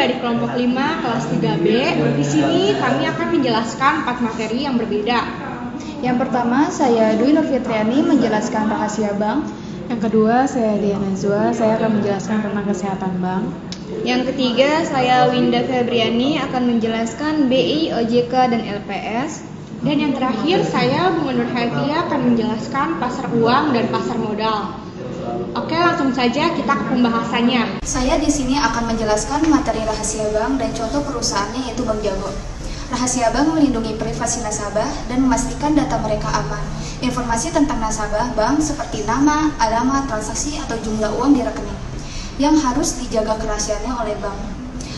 dari kelompok 5 kelas 3B. Di sini kami akan menjelaskan 4 materi yang berbeda. Yang pertama, saya Dwi Nurfitriani menjelaskan rahasia bank. Yang kedua, saya Diana Zua, saya akan menjelaskan tentang kesehatan bank. Yang ketiga, saya Winda Febriani akan menjelaskan BI, OJK, dan LPS. Dan yang terakhir, saya Bunga Nur Hayati akan menjelaskan pasar uang dan pasar modal. Oke, langsung saja kita ke pembahasannya. Saya di sini akan menjelaskan materi rahasia bank dan contoh perusahaannya yaitu Bank Jago. Rahasia bank melindungi privasi nasabah dan memastikan data mereka aman. Informasi tentang nasabah bank seperti nama, alamat, transaksi, atau jumlah uang di rekening yang harus dijaga kerahasiaannya oleh bank.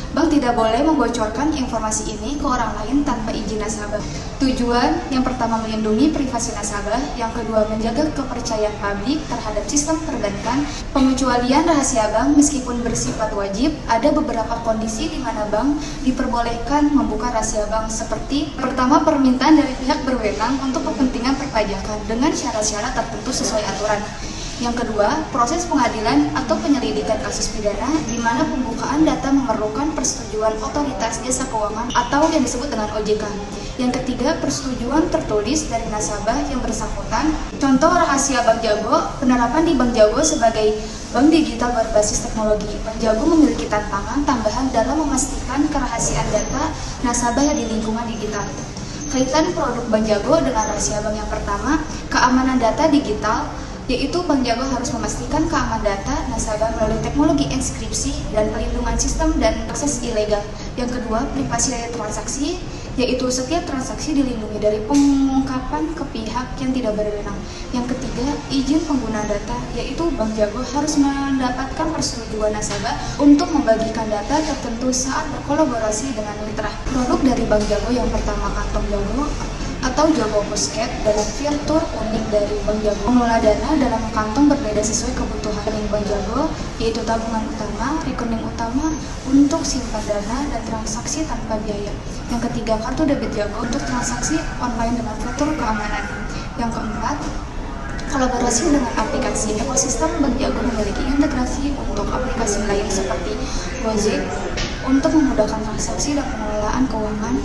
Bank tidak boleh membocorkan informasi ini ke orang lain tanpa izin nasabah. Tujuan yang pertama melindungi privasi nasabah, yang kedua menjaga kepercayaan publik terhadap sistem perbankan. Pengecualian rahasia bank meskipun bersifat wajib, ada beberapa kondisi di mana bank diperbolehkan membuka rahasia bank seperti pertama, permintaan dari pihak berwenang untuk kepentingan perpajakan dengan syarat-syarat tertentu sesuai aturan. Yang kedua, proses pengadilan atau penyelidikan kasus pidana di mana pembukaan data memerlukan persetujuan otoritas jasa keuangan atau yang disebut dengan OJK. Yang ketiga, persetujuan tertulis dari nasabah yang bersangkutan. Contoh rahasia Bank Jago, penerapan di Bank Jago sebagai bank digital berbasis teknologi. Bank Jago memiliki tantangan tambahan dalam memastikan kerahasiaan data nasabah yang di lingkungan digital. Kaitan produk Bank Jago dengan rahasia bank yang pertama, keamanan data digital, yaitu Bank Jago harus memastikan keamanan data nasabah melalui teknologi enkripsi dan pelindungan sistem dan akses ilegal. Yang kedua, privasi dari transaksi, yaitu setiap transaksi dilindungi dari pengungkapan ke pihak yang tidak berwenang. Yang ketiga, izin pengguna data, yaitu Bank Jago harus mendapatkan persetujuan nasabah untuk membagikan data tertentu saat berkolaborasi dengan mitra. Produk dari Bank Jago yang pertama, kantong Jago atau Jago Posket dalam fitur unik dari Bank Jago. Mengelola dana dalam kantong berbeda sesuai kebutuhan rekening Bank Jago, yaitu tabungan utama, rekening utama untuk simpan dana dan transaksi tanpa biaya. Yang ketiga, kartu debit Jago untuk transaksi online dengan fitur keamanan. Yang keempat, kolaborasi dengan aplikasi ekosistem. Bank Jago memiliki integrasi untuk aplikasi lain seperti Gojek untuk memudahkan transaksi dan pengelolaan keuangan,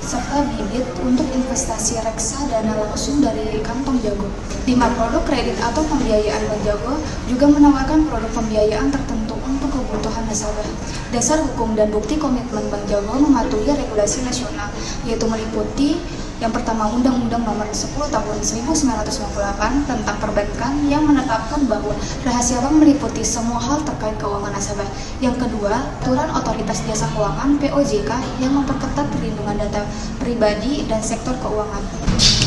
serta Bibit untuk investasi reksadana langsung dari kantong Jago. 5. Produk kredit atau pembiayaan Bank Jago juga menawarkan produk pembiayaan tertentu untuk kebutuhan nasabah. Dasar hukum dan bukti komitmen Bank Jago mematuhi regulasi nasional, yaitu meliputi yang pertama, Undang-Undang Nomor 10 Tahun 1998 tentang Perbankan yang menetapkan bahwa rahasia bank meliputi semua hal terkait keuangan nasabah. Yang kedua, Aturan Otoritas Jasa Keuangan (POJK) yang memperketat perlindungan data pribadi dan sektor keuangan.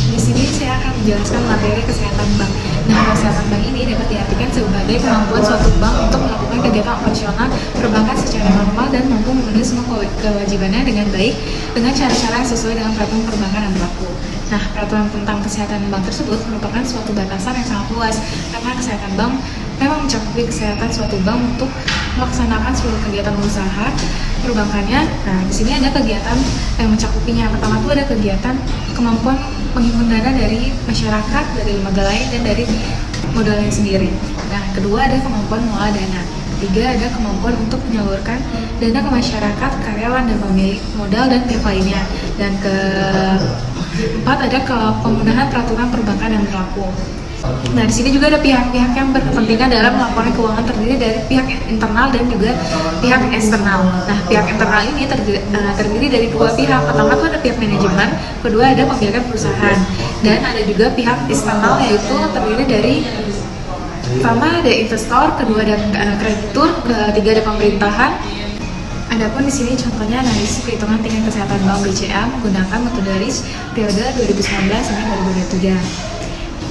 Di sini saya akan menjelaskan materi kesehatan bank. Nah, kesehatan bank ini dapat diartikan sebagai kemampuan suatu bank untuk melakukan kegiatan operasional perbankan secara normal dan mampu memenuhi semua kewajibannya dengan baik dengan cara-cara yang sesuai dengan peraturan perbankan yang berlaku. Nah, peraturan tentang kesehatan bank tersebut merupakan suatu batasan yang sangat luas karena kesehatan bank memang mencakupi kesehatan suatu bank untuk melaksanakan seluruh kegiatan usaha perbankannya. Nah, di sini ada kegiatan yang mencakupinya. Pertama itu ada kegiatan kemampuan menghimpun dana dari masyarakat, dari lembaga lain, dan dari modalnya sendiri. Nah, kedua ada kemampuan mengolah dana. Ketiga ada kemampuan untuk menyalurkan dana ke masyarakat, karyawan, dan pemilik modal dan pihak lainnya. Dan keempat ada pembenahan peraturan perbankan yang berlaku. Nah, di sini juga ada pihak-pihak yang berkepentingan dalam melaporkan keuangan, terdiri dari pihak internal dan juga pihak eksternal. Nah, pihak internal ini terdiri dari dua pihak. Pertama itu ada pihak manajemen, kedua ada pemilik perusahaan, dan ada juga pihak eksternal yaitu terdiri dari pertama ada investor, kedua ada kreditur, ketiga ada pemerintahan. Adapun di sini contohnya analisis perhitungan tingkat kesehatan bank BCA menggunakan metode RIS periode 2019 sampai 2023.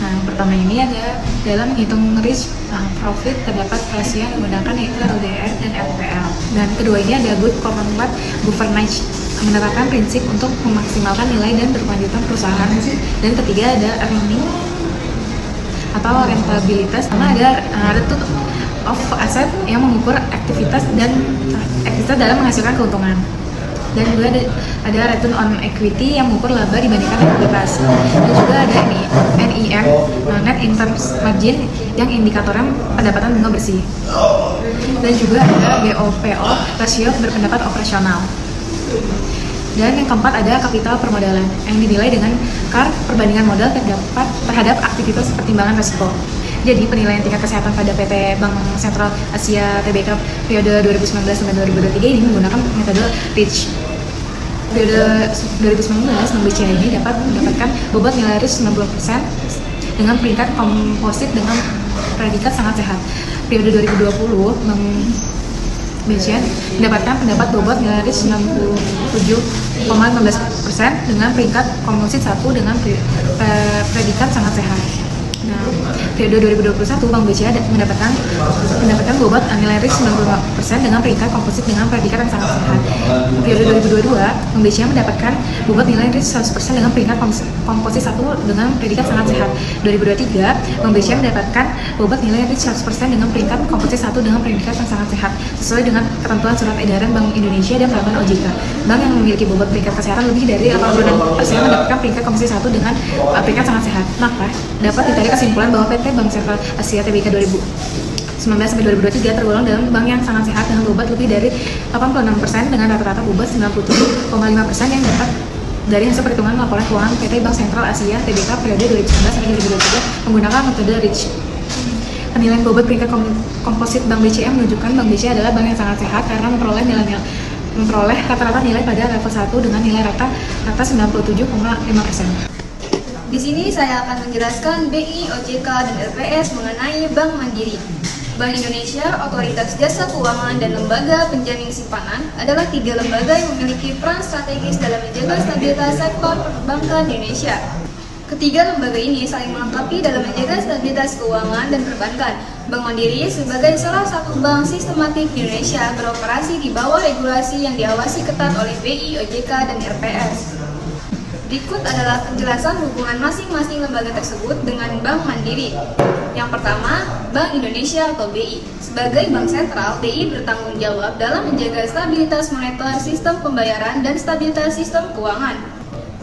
Nah, pertama ini ada dalam menghitung risk profit terdapat rasio yang digunakan yaitu LDR dan LPL. Dan kedua ini ada good corporate governance menerapkan prinsip untuk memaksimalkan nilai dan berkelanjutan perusahaan. Dan ketiga ada earning atau rentabilitas, karena ada return of asset yang mengukur aktivitas dalam menghasilkan keuntungan. Dan juga ada return on equity yang mengukur laba dibandingkan likuiditas. Dan juga ada NIM, net interest margin, yang indikatornya pendapatan bunga bersih. Dan juga ada BOPO, rasio berpendapat operasional. Dan yang keempat ada kapital permodalan yang dinilai dengan KAR perbandingan modal terhadap aktivitas pertimbangan risiko. Jadi penilaian tingkat kesehatan pada PT Bank Sentral Asia Tbk periode 2019 sampai 2023 ini menggunakan metode REACH. Periode 2019 Bank BCA ini dapat mendapatkan bobot nilai risk 90% dengan peringkat komposit dengan predikat sangat sehat. Periode 2020 Bank BCA mendapatkan pendapat bobot nilai risk 97,15% dengan peringkat komposit 1 dengan predikat sangat sehat. Nah, periode 2021 Bank BCA mendapatkan bobot nilai risk 95% dengan peringkat komposit dengan predikat yang sangat sehat. Periode 2022 Bank BCA mendapatkan bobot nilai risk 100% dengan peringkat komposit 1 dengan predikat sangat sehat. 2023 Bank BCA mendapatkan bobot nilai risk 100% dengan peringkat komposit 1 dengan predikat yang sangat sehat sesuai dengan ketentuan surat edaran Bank Indonesia dan peraturan OJK. Bank yang memiliki bobot peringkat kesehatan lebih dari 86% mendapatkan peringkat komposit 1 dengan peringkat sangat sehat. Maka dapat ditarik kesimpulan bahwa PT Bank Sentral Asia Tbk 2019-2023 tergolong dalam bank yang sangat sehat dengan bobot lebih dari 86% dengan rata-rata bobot 97,5% yang dapat dari hasil perhitungan laporan keuangan PT Bank Sentral Asia Tbk periode 2019-2023 menggunakan metode REACH. Penilaian bobot peringkat komposit Bank BCA menunjukkan Bank BCA adalah bank yang sangat sehat karena memperoleh rata-rata nilai pada level 1 dengan nilai rata 97,5%. Di sini saya akan menjelaskan BI, OJK, dan LPS mengenai Bank Mandiri. Bank Indonesia, Otoritas Jasa Keuangan, dan Lembaga Penjamin Simpanan adalah 3 lembaga yang memiliki peran strategis dalam menjaga stabilitas sektor perbankan di Indonesia. Ketiga lembaga ini saling melengkapi dalam menjaga stabilitas keuangan dan perbankan. Bank Mandiri sebagai salah satu bank sistematik di Indonesia beroperasi di bawah regulasi yang diawasi ketat oleh BI, OJK, dan LPS. Berikut adalah penjelasan hubungan masing-masing lembaga tersebut dengan Bank Mandiri. Yang pertama, Bank Indonesia atau BI. Sebagai bank sentral, BI bertanggung jawab dalam menjaga stabilitas moneter, sistem pembayaran, dan stabilitas sistem keuangan.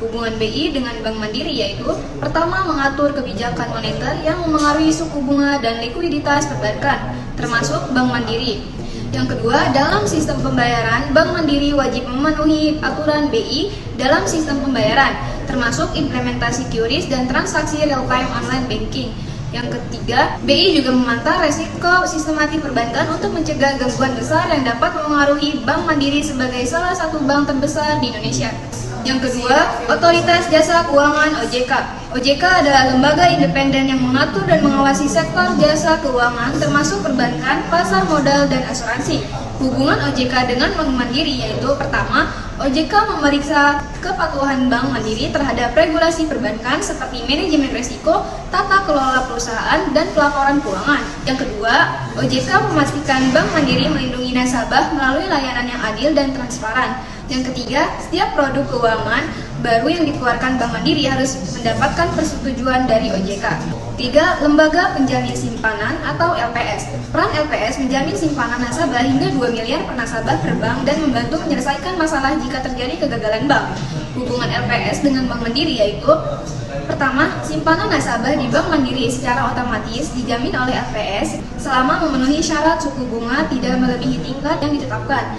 Hubungan BI dengan Bank Mandiri yaitu pertama, mengatur kebijakan moneter yang memengaruhi suku bunga dan likuiditas perbankan, termasuk Bank Mandiri. Yang kedua, dalam sistem pembayaran, Bank Mandiri wajib memenuhi aturan BI dalam sistem pembayaran, termasuk implementasi QRIS dan transaksi real-time online banking. Yang ketiga, BI juga memantau resiko sistematik perbankan untuk mencegah gangguan besar yang dapat memengaruhi Bank Mandiri sebagai salah satu bank terbesar di Indonesia. Yang kedua, Otoritas Jasa Keuangan OJK. OJK adalah lembaga independen yang mengatur dan mengawasi sektor jasa keuangan termasuk perbankan, pasar modal, dan asuransi. Hubungan OJK dengan Bank Mandiri yaitu pertama, OJK memeriksa kepatuhan Bank Mandiri terhadap regulasi perbankan seperti manajemen risiko, tata kelola perusahaan, dan pelaporan keuangan. Yang kedua, OJK memastikan Bank Mandiri melindungi nasabah melalui layanan yang adil dan transparan. Yang ketiga, setiap produk keuangan baru yang dikeluarkan Bank Mandiri harus mendapatkan persetujuan dari OJK. Tiga, Lembaga Penjamin Simpanan atau LPS. Peran LPS menjamin simpanan nasabah hingga 2 miliar per nasabah per bank dan membantu menyelesaikan masalah jika terjadi kegagalan bank. Hubungan LPS dengan Bank Mandiri yaitu pertama, simpanan nasabah di Bank Mandiri secara otomatis dijamin oleh LPS selama memenuhi syarat suku bunga tidak melebihi tingkat yang ditetapkan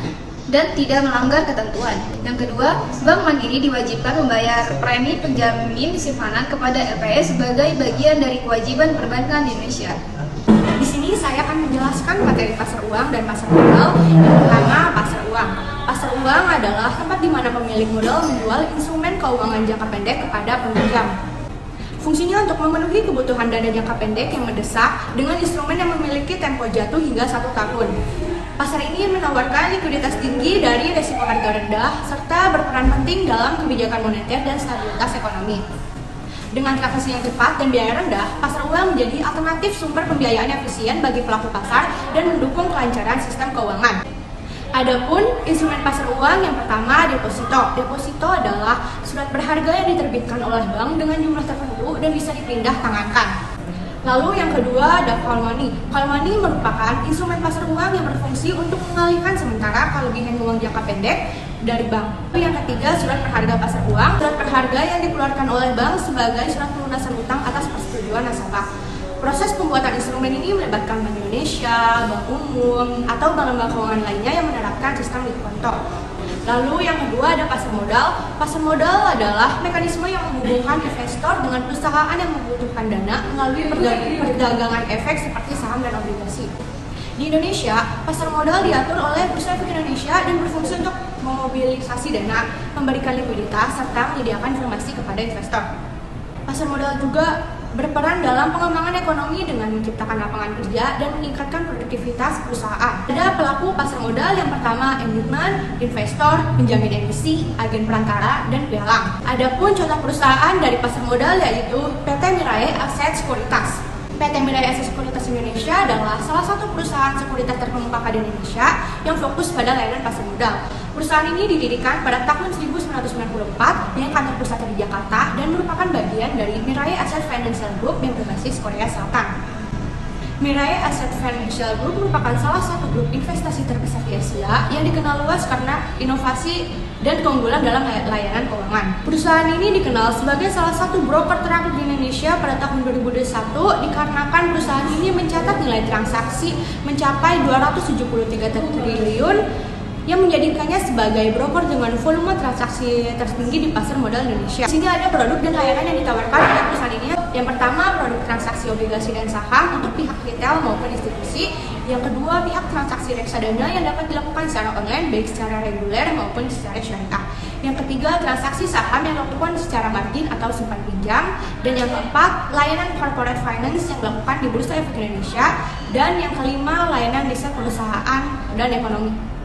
dan tidak melanggar ketentuan. Yang kedua, Bank Mandiri diwajibkan membayar premi penjamin simpanan kepada LPS sebagai bagian dari kewajiban perbankan di Indonesia. Di sini saya akan menjelaskan materi pasar uang dan pasar modal. Yang pertama, pasar uang. Pasar uang adalah tempat di mana pemilik modal menjual instrumen keuangan jangka pendek kepada peminjam. Fungsinya untuk memenuhi kebutuhan dana jangka pendek yang mendesak dengan instrumen yang memiliki tempo jatuh hingga 1 tahun. Pasar ini menawarkan likuiditas tinggi dari risiko harga rendah serta berperan penting dalam kebijakan moneter dan stabilitas ekonomi. Dengan transaksi yang cepat dan biaya rendah, pasar uang menjadi alternatif sumber pembiayaan yang efisien bagi pelaku pasar dan mendukung kelancaran sistem keuangan. Adapun instrumen pasar uang yang pertama, deposito. Deposito adalah surat berharga yang diterbitkan oleh bank dengan jumlah tertentu dan bisa dipindah tangankan. Lalu yang kedua ada call money. Call money merupakan instrumen pasar uang yang berfungsi untuk mengalihkan sementara kelebihan uang jangka pendek dari bank. Yang ketiga, surat berharga pasar uang. Surat berharga yang dikeluarkan oleh bank sebagai surat pelunasan utang atas persetujuan nasabah. Proses pembuatan instrumen ini melibatkan Bank Indonesia, Bank Umum, atau bank-bank keuangan lainnya yang menerapkan sistem liquid konto. Lalu yang kedua ada pasar modal. Pasar modal adalah mekanisme yang menghubungkan investor dengan perusahaan yang membutuhkan dana melalui perdagangan efek seperti saham dan obligasi. Di Indonesia, pasar modal diatur oleh Bursa Efek Indonesia dan berfungsi untuk memobilisasi dana, memberikan likuiditas, serta menyediakan informasi kepada investor. Pasar modal juga berperan dalam pengembangan ekonomi dengan menciptakan lapangan kerja dan meningkatkan produktivitas perusahaan. Ada pelaku pasar modal yang pertama emitmen, investor, penjamin emisi, agen perantara, dan pialang. Adapun contoh perusahaan dari pasar modal yaitu PT Mirai Aset Sekuritas. PT Mirai Aset Sekuritas Indonesia adalah salah satu perusahaan sekuritas terkemuka di Indonesia yang fokus pada layanan pasar modal. Perusahaan ini didirikan pada tahun 1994 dengan kantor pusatnya di Jakarta dan merupakan bagian dari Mirai Asset Financial Group yang berbasis Korea Selatan. Mirai Asset Financial Group merupakan salah satu grup investasi terbesar di Asia yang dikenal luas karena inovasi dan keunggulan dalam layanan keuangan. Perusahaan ini dikenal sebagai salah satu broker terakhir di Indonesia pada tahun 2021 dikarenakan perusahaan ini mencatat nilai transaksi mencapai 273 triliun yang menjadikannya sebagai broker dengan volume transaksi tertinggi di pasar modal Indonesia. Di sini ada produk dan layanan yang ditawarkan oleh perusahaan ini. Yang pertama, produk transaksi obligasi dan saham untuk pihak retail maupun institusi. Yang kedua, pihak transaksi reksadana yang dapat dilakukan secara online baik secara reguler maupun secara syariah. Yang ketiga, transaksi saham yang dilakukan secara margin atau simpan pinjam. Dan yang keempat, layanan corporate finance yang dilakukan di Bursa Efek Indonesia. Dan yang kelima, layanan riset perusahaan dan ekonomi.